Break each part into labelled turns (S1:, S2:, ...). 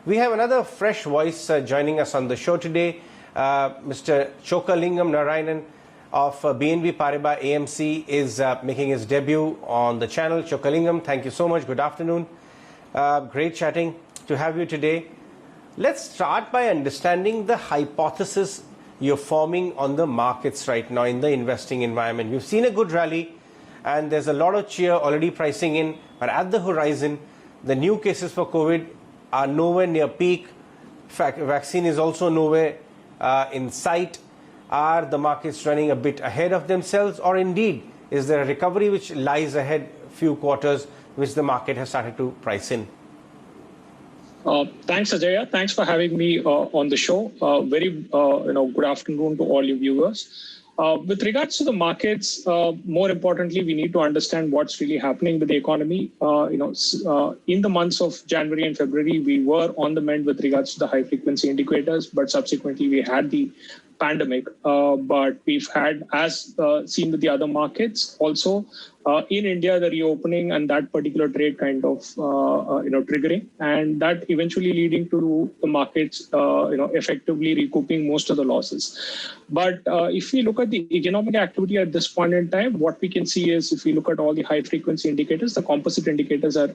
S1: We have another fresh voice joining us on the show today, Mr. Chokalingam Narayan of BNP Paribas AMC is making his debut on the channel. Chokalingam, thank you so much. Good afternoon. Great chatting to have you today. Let's start by understanding the hypothesis you're forming on the markets right now in the investing environment. We've seen a good rally and there's a lot of cheer already pricing in, but at the horizon, the new cases for COVID are nowhere near peak. Vaccine is also nowhere in sight. Are the markets running a bit ahead of themselves, or indeed is there a recovery which lies ahead few quarters which the market has started to price in?
S2: Thanks, Ajaya. Thanks for having me on the show. Very good afternoon to all your viewers. With regards to the markets, more importantly, we need to understand what's really happening with the economy. In the months of January and February, we were on the mend with regards to the high frequency indicators, but subsequently we had the pandemic. But we've had, as seen with the other markets, also in India, the reopening and that particular trade kind of triggering, and that eventually leading to the markets effectively recouping most of the losses. But if we look at the economic activity at this point in time, what we can see is, if we look at all the high frequency indicators, the composite indicators are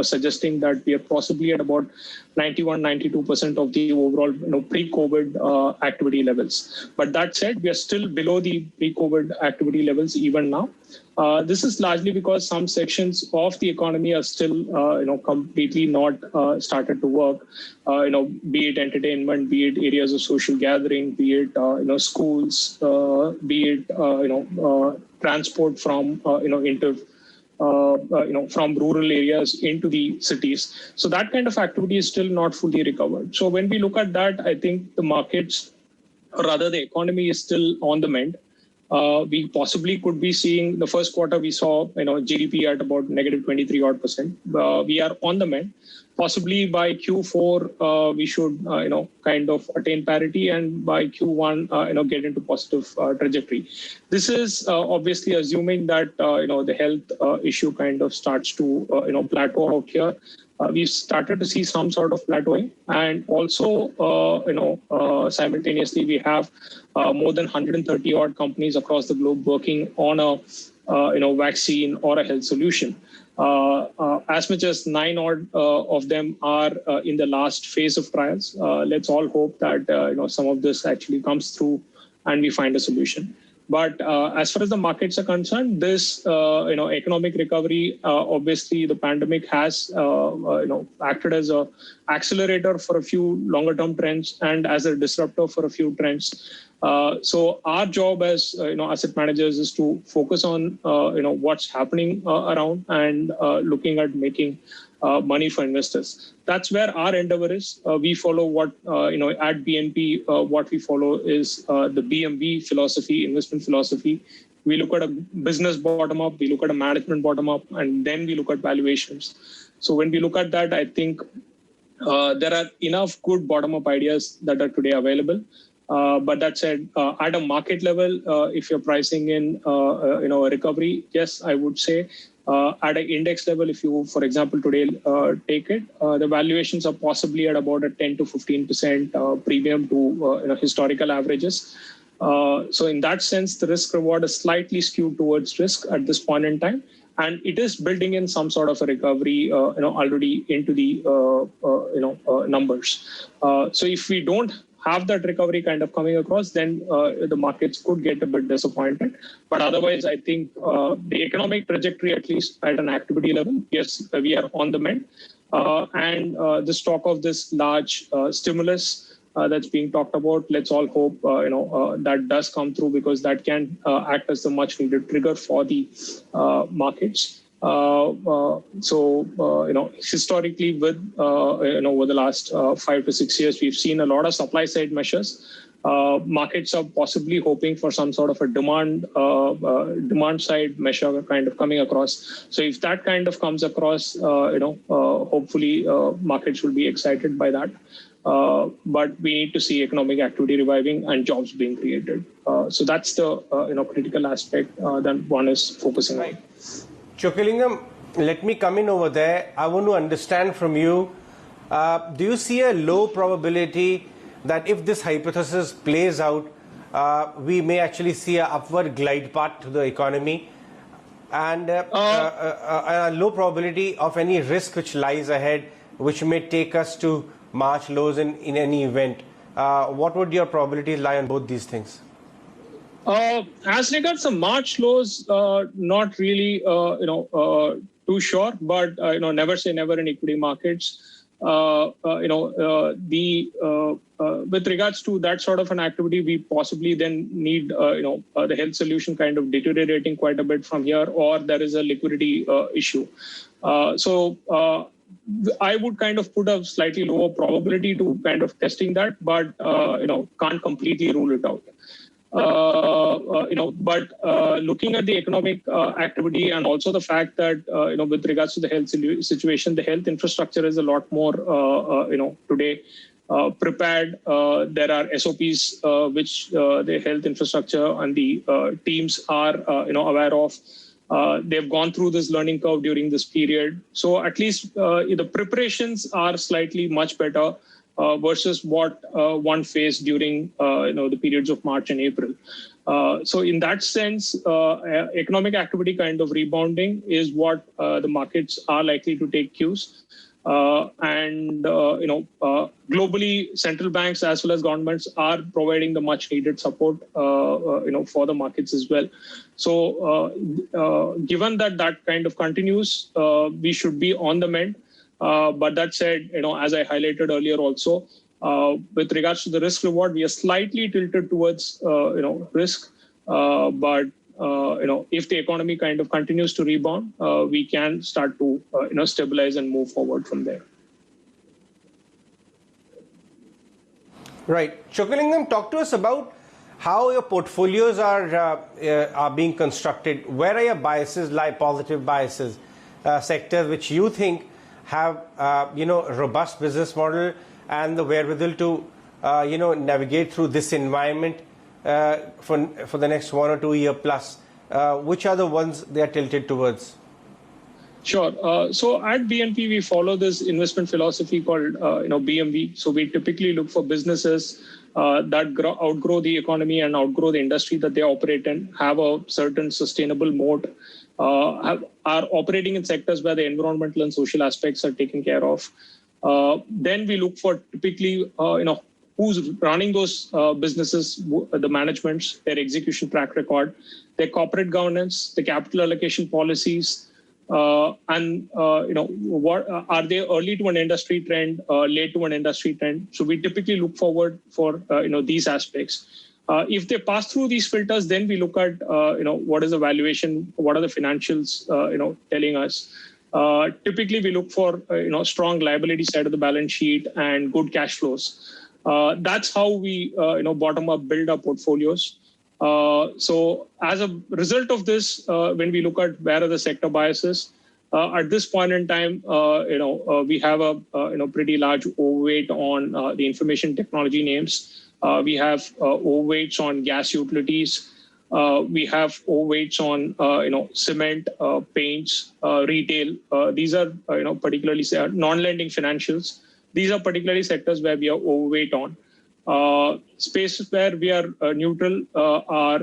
S2: suggesting that we are possibly at about 91-92% of the overall pre-COVID activity levels. But that said, we are still below the pre-COVID activity levels even now. This is largely because some sections of the economy are still, completely not started to work. Be it entertainment, be it areas of social gathering, be it schools, be it transport from from rural areas into the cities. So that kind of activity is still not fully recovered. So when we look at that, I think the markets, or rather the economy, is still on the mend. We possibly could be seeing the first quarter, we saw GDP at about negative 23%. We are on the mend. Possibly by Q4, we should kind of attain parity, and by Q1 get into positive trajectory. This is obviously assuming that the health issue kind of starts to plateau out here. We've started to see some sort of plateauing, and also simultaneously we have more than 130 odd companies across the globe working on a vaccine or a health solution. As much as 9 odd of them are in the last phase of trials. Let's all hope that some of this actually comes through and we find a solution. But as far as the markets are concerned, this economic recovery, obviously the pandemic has acted as a accelerator for a few longer term trends and as a disruptor for a few trends. So our job as asset managers is to focus on what's happening around and looking at making money for investors. That's where our endeavor is. We follow what at BNP, what we follow is the BMB philosophy, investment philosophy. We look at a business bottom up, we look at a management bottom up, and then we look at valuations. So when we look at that, I think there are enough good bottom up ideas that are today available. But that said, at a market level, if you're pricing in a recovery, yes, I would say at an index level, if you, for example, today take it, the valuations are possibly at about a 10 to 15% premium to historical averages. So in that sense, the risk reward is slightly skewed towards risk at this point in time. And it is building in some sort of a recovery, already into the, numbers. So if we don't have that recovery kind of coming across, then the markets could get a bit disappointed. But otherwise, I think the economic trajectory, at least at an activity level, yes, we are on the mend. And the stock of this large stimulus that's being talked about, let's all hope that does come through, because that can act as the much needed trigger for the markets. Historically, with over the last 5 to 6 years, we've seen a lot of supply side measures. Markets are possibly hoping for some sort of a demand side measure kind of coming across. So if that kind of comes across, hopefully markets will be excited by that. But we need to see economic activity reviving and jobs being created. So that's the critical aspect that one is focusing on.
S1: Chockalingam, let me come in over there. I want to understand from you Do you see a low probability that if this hypothesis plays out, we may actually see an upward glide path to the economy, and a low probability of any risk which lies ahead, which may take us to March lows in any event? What would your probabilities lie on both these things?
S2: As regards the March lows, not really, too sure, but never say never in equity markets. With regards to that sort of an activity, we possibly then need, the health solution kind of deteriorating quite a bit from here, or there is a liquidity issue. I would kind of put a slightly lower probability to kind of testing that, but can't completely rule it out. Looking at the economic activity and also the fact that with regards to the health situation, the health infrastructure is a lot more today prepared. There are SOPs which the health infrastructure and the teams are aware of. They've gone through this learning curve during this period, so at least the preparations are slightly much better versus what one faced during the periods of March and April. So in that sense, economic activity kind of rebounding is what the markets are likely to take cues. Globally, central banks as well as governments are providing the much needed support for the markets as well. So given that kind of continues, we should be on the mend. But that said, as I highlighted earlier also, with regards to the risk reward, we are slightly tilted towards, risk. If the economy kind of continues to rebound, we can start to, stabilize and move forward from there.
S1: Right. Chockalingam, talk to us about how your portfolios are being constructed. Where are your biases lie, positive biases, sectors which you think have robust business model and the wherewithal to navigate through this environment for the next 1 or 2 year plus? Which are the ones they are tilted towards?
S2: Sure. So at BNP, we follow this investment philosophy called BMV. So we typically look for businesses that outgrow the economy and outgrow the industry that they operate in, have a certain sustainable moat, are operating in sectors where the environmental and social aspects are taken care of. Then we look for typically, who's running those businesses, the managements, their execution track record, their corporate governance, the capital allocation policies, what are they early to an industry trend, late to an industry trend? So we typically look forward for these aspects. If they pass through these filters, then we look at what is the valuation, what are the financials telling us. Typically, we look for strong liability side of the balance sheet and good cash flows. That's how we bottom up build our portfolios. So as a result of this, when we look at where are the sector biases, at this point in time, we have a pretty large overweight on the information technology names. We have overweights on gas utilities. We have overweights on cement, paints, retail. These are particularly non-lending financials. These are particularly sectors where we are overweight on. Spaces where we are neutral are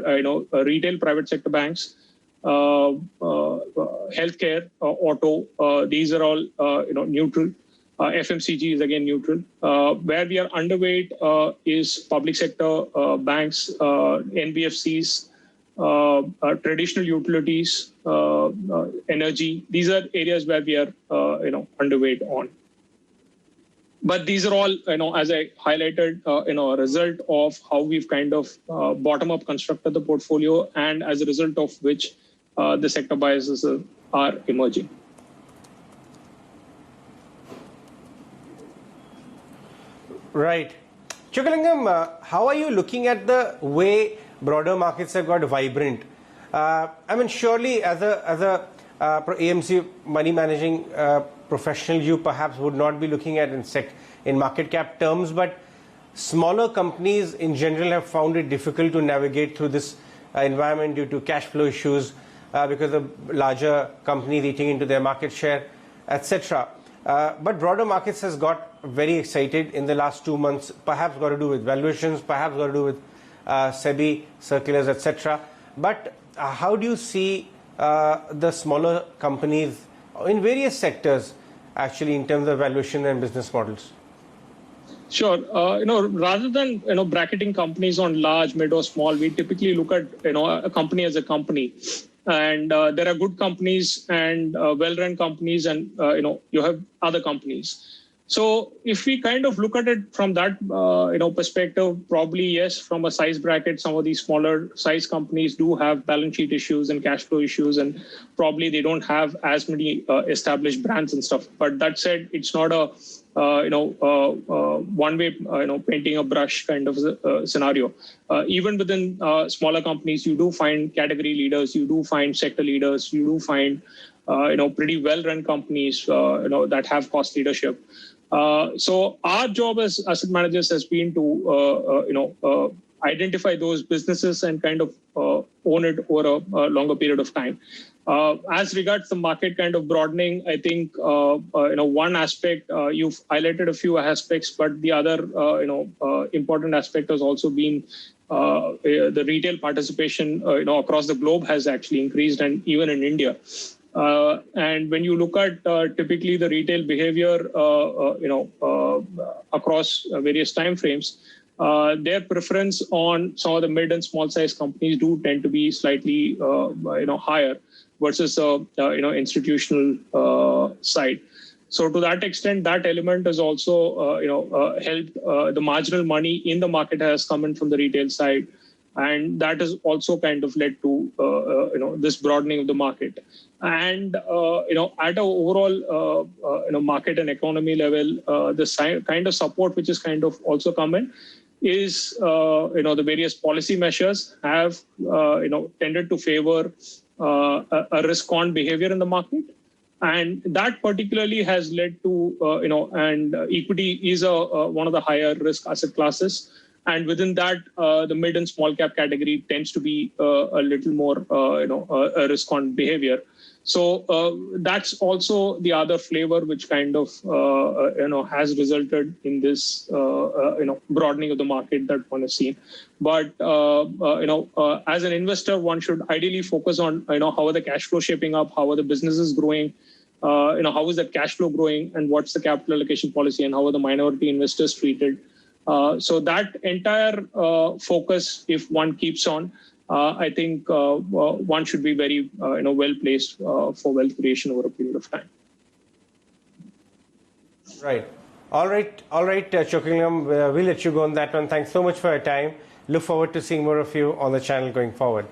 S2: retail, private sector banks, healthcare, auto. These are all neutral. FMCG is again neutral. Where we are underweight is public sector banks, NBFCs, traditional utilities, energy. These are areas where we are underweight on. But these are all, as I highlighted, a result of how we've kind of bottom-up constructed the portfolio, and as a result of which the sector biases are emerging.
S1: Right. Chockalingam, how are you looking at the way broader markets have got vibrant? Surely as a AMC money managing professional, you perhaps would not be looking at in market cap terms, but smaller companies in general have found it difficult to navigate through this environment due to cash flow issues because of larger companies eating into their market share, etc. But broader markets has got very excited in the last 2 months, perhaps got to do with valuations, perhaps got to do with SEBI circulars, etc. But how do you see the smaller companies in various sectors actually in terms of valuation and business models?
S2: Sure. Rather than bracketing companies on large, mid, or small, we typically look at a company as a company, and there are good companies and well-run companies, and you have other companies. So if we kind of look at it from that perspective, probably yes, from a size bracket, some of these smaller size companies do have balance sheet issues and cash flow issues, and probably they don't have as many established brands and stuff. But that said, it's not a one way painting a brush kind of scenario. Even within smaller companies, you do find category leaders, you do find sector leaders, you do find pretty well-run companies that have cost leadership. So our job as asset managers has been to identify those businesses and kind of own it over a longer period of time. As regards the market kind of broadening, I think one aspect, you've highlighted a few aspects, but the other important aspect has also been the retail participation across the globe has actually increased, and even in India. And when you look at typically the retail behavior, across various time frames, their preference on some of the mid and small size companies do tend to be slightly higher versus institutional side. So to that extent, that element has also helped. The marginal money in the market has come in from the retail side, and that has also kind of led to this broadening of the market. And at an overall market and economy level, the kind of support which is kind of also come in is the various policy measures have tended to favor a risk-on behavior in the market, and that particularly has led to and equity is one of the higher risk asset classes. And within that, the mid and small cap category tends to be a little more, a risk-on behavior. So that's also the other flavor which kind of, has resulted in this, broadening of the market that one has seen. But, as an investor, one should ideally focus on, how are the cash flow shaping up, how are the businesses growing, how is that cash flow growing, and what's the capital allocation policy, and how are the minority investors treated. So that entire focus, if one keeps on, I think one should be very well placed for wealth creation over a period of time.
S1: Right. All right, Chockalingam, we'll let you go on that one. Thanks so much for your time. Look forward to seeing more of you on the channel going forward.